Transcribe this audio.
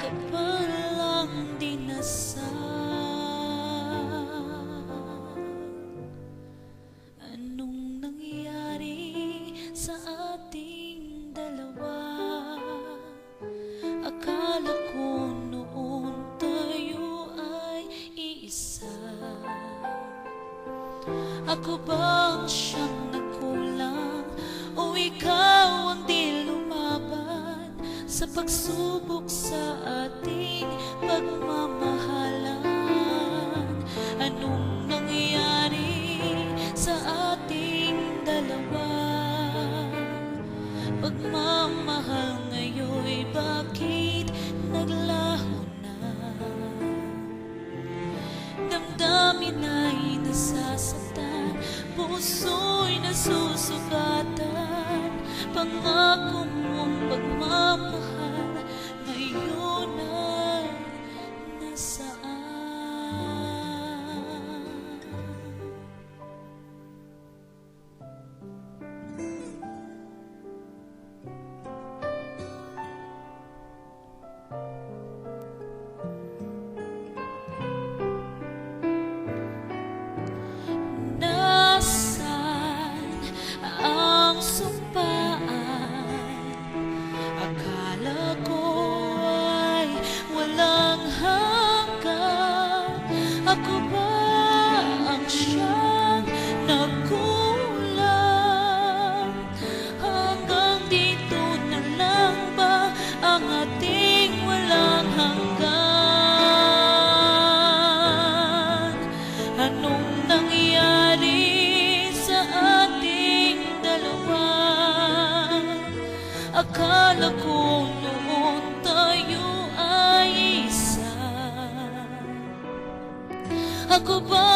ka palang dinasal. Anong nangyari sa ating dalawa? Akala ko noon tayo ay iisa. Ako ba ang siyang nagkulang, o ikaw ang di lumaban sa pagsubok sa ating pagmamahalan? Anong nangyari sa ating dalawa? Pagmamahal ngayon'y bakit naglaho na? Damdamin ay nasasaktan, puso'y nasusugatan. Pangako mong pagmamahal ngayon ay nasaan? Ako ba ang siyang nagkulang? Hanggang dito na lang ba ang ating walang hanggan? Anong nangyari sa ating dalawa? Akala ko noon tayo ay isa. Ako ba